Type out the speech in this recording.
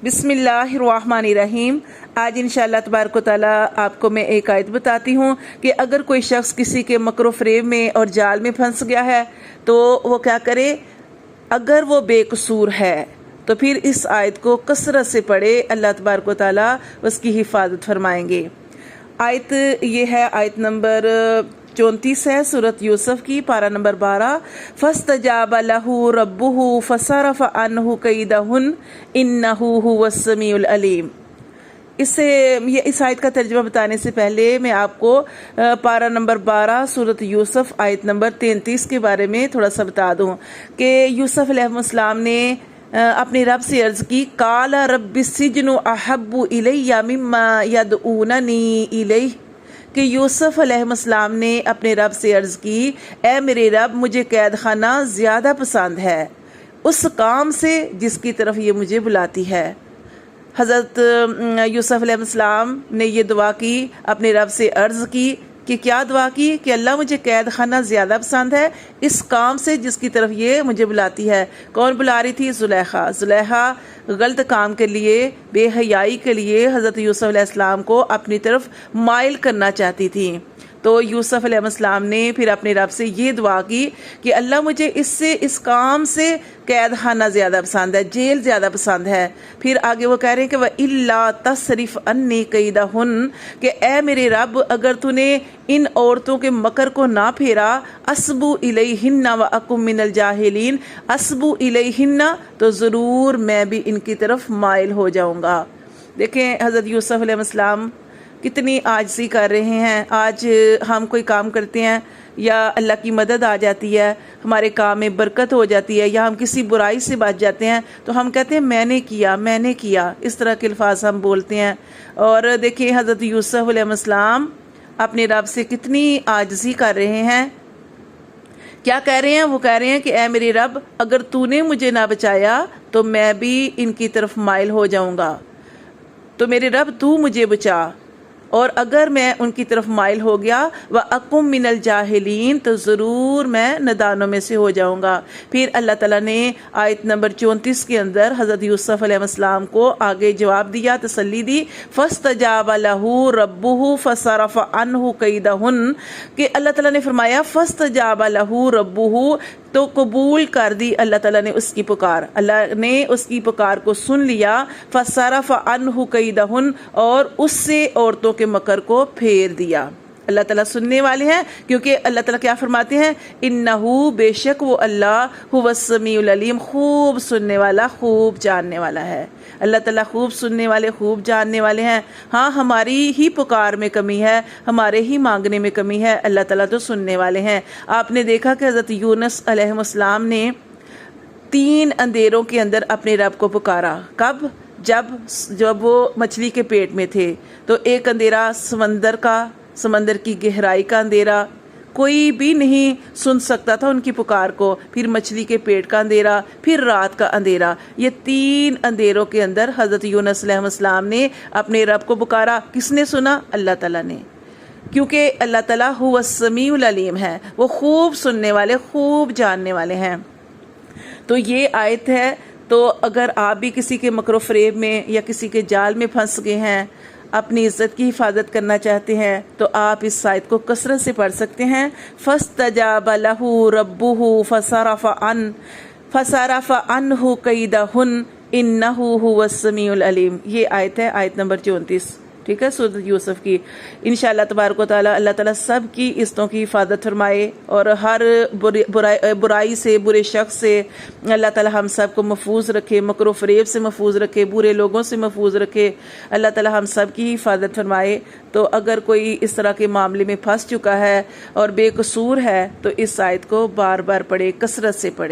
बिस्मिल्लाहिर्रहमानिर्रहीम। आज इंशाअल्लाह तबारक व तआला आपको मैं एक आयत बताती हूँ कि अगर कोई शख्स किसी के मकर फ़रेब में और जाल में फंस गया है तो वो क्या करे। अगर वो बेकसूर है तो फिर इस आयत को कसरत से पढ़े, अल्लाह तबारक व तआला उसकी हिफाजत फरमाएंगे। आयत ये है, आयत नंबर 34 है सूरत यूसुफ की, पारा नंबर 12। फस्तजाब लहू रब्बुहु फसरफ अन्हु कैदहुन इन्नहु हुवस समीउल अलीम। इस आयत का तर्जुमा बताने से पहले मैं आपको पारा नंबर 12 सूरत यूसुफ आयत नंबर 33 के बारे में थोड़ा सा बता दूं कि यूसुफ अलैहिस्सलाम ने अपने रब से अर्ज की, काला रब्बि सिजनु अहब्बु इलैया मिम्मा यदऊननी इलैह, कि यूसुफ अलैहिस्सलाम ने अपने रब से अर्ज की, ए मेरे रब, मुझे कैद खाना ज़्यादा पसंद है उस काम से जिसकी तरफ ये मुझे बुलाती है। हज़रत यूसुफ अलैहिस्सलाम ने ये दुआ की, अपने रब से अर्ज़ की कि क्या दुआ की कि अल्लाह, मुझे कैद खाना ज़्यादा पसंद है इस काम से जिसकी तरफ ये मुझे बुलाती है। कौन बुला रही थी? ज़ुलेखा गलत काम के लिए, बेहयाई के लिए हज़रत यूसुफ अलैहिस्सलाम को अपनी तरफ माइल करना चाहती थी। तो यूसुफ अलैहिस्सलाम ने फिर अपने रब से ये दुआ की कि अल्लाह, मुझे इस काम से कैद खाना ज़्यादा पसंद है, जेल ज़्यादा पसंद है। फिर आगे वो कह रहे हैं कि वह इल्ला तसरिफ अन्नी कैदहुन, कि ए मेरे रब, अगर तूने इन औरतों के मकर को ना फेरा, असबू इलैहिन्ना व अकुम मिनल जाहिलीन, असबू इलैहिन्ना, तो ज़रूर मैं भी इनकी तरफ माइल हो जाऊँगा। देखें हज़रत यूसुफ अलैहिस्सलाम कितनी आजिज़ी कर रहे हैं। आज हम कोई काम करते हैं या अल्लाह की मदद आ जाती है, हमारे काम में बरकत हो जाती है, या हम किसी बुराई से बच जाते हैं तो हम कहते हैं मैंने किया, इस तरह के अल्फाज हम बोलते हैं। और देखिए हज़रत यूसुफ अलैहिस्सलाम अपने रब से कितनी आजिज़ी कर रहे हैं। क्या कह रहे हैं? वो कह रहे हैं कि ए मेरे रब, अगर तूने मुझे ना बचाया तो मैं भी इनकी तरफ माइल हो जाऊँगा, तो मेरे रब तू मुझे बचा, और अगर मैं उनकी तरफ माइल हो गया व अकुम मिनल जाहिलीन, तो ज़रूर मैं नदानों में से हो जाऊँगा। फिर अल्लाह ताला ने आयत नंबर 34 के अंदर हज़रत यूसुफ अलैहिस्सलाम को आगे जवाब दिया, तसल्ली दी। फस्तजाब लहू रब्बुहु फसरफ अन्हु कैदहुन, कि अल्लाह ताला ने फरमाया फस्तजाब लहू रब्बुहु, तो कबूल कर दी अल्लाह ताला ने उसकी पुकार, अल्लाह ने उसकी पुकार को सुन लिया। फसरफ अन्हु कैदहुन, और उससे औरतों के मकर को फेर दिया। अल्लाह ताला सुनने वाले हैं, क्योंकि अल्लाह ताला क्या फरमाते हैं, इन्नहु, बेशक वो अल्लाह, हुवस समीउल अलीम, खूब सुनने वाला, खूब जानने वाला है। अल्लाह ताला खूब सुनने वाले, खूब जानने वाले हैं। हाँ, हमारी ही पुकार में कमी है, हमारे ही मांगने में कमी है, अल्लाह ताला तो सुनने वाले हैं। आपने देखा कि हज़रत यूनुस अलैहिस्सलाम ने 3 अंधेरों के अंदर अपने रब को पुकारा। कब? जब वो मछली के पेट में थे। तो एक अंधेरा समंदर की गहराई का अंधेरा, कोई भी नहीं सुन सकता था उनकी पुकार को। फिर मछली के पेट का अंधेरा, फिर रात का अंधेरा। ये 3 अंधेरों के अंदर हज़रत यूनुस अलैहिस्सलाम ने अपने रब को पुकारा। किसने सुना? अल्लाह ताला ने, क्योंकि अल्लाह ताला हुवस समीउल अलीम है, वो खूब सुनने वाले, खूब जानने वाले हैं। तो ये आयत है। तो अगर आप भी किसी के मकर फ़रेब में या किसी के जाल में फंस गए हैं, अपनी इज़्ज़त की हिफाजत करना चाहते हैं, तो आप इस आयत को कसरत से पढ़ सकते हैं। फस्तजाब लहू रब्बुहु फसरफ अन्हु कैदहुन इन्नहु हुवस समीउल अलीम। ये आयत है, आयत नंबर 34, ठीक है, सूरत यूसुफ की। इंशाअल्लाह तबारक व तआला अल्लाह ताला सब की इज़्ज़तों की हिफाजत फरमाए, और हर बुराई से, बुरे शख्स से अल्लाह ताला हम सब को महफूज रखे, मकर फ़रेब से महफूज रखे, बुरे लोगों से महफूज रखे। अल्लाह ताला हम सब की हिफाजत फरमाए। तो अगर कोई इस तरह के मामले में फंस चुका है और बेकसूर है तो इस आयत को बार बार पढ़े, कसरत से पढ़े।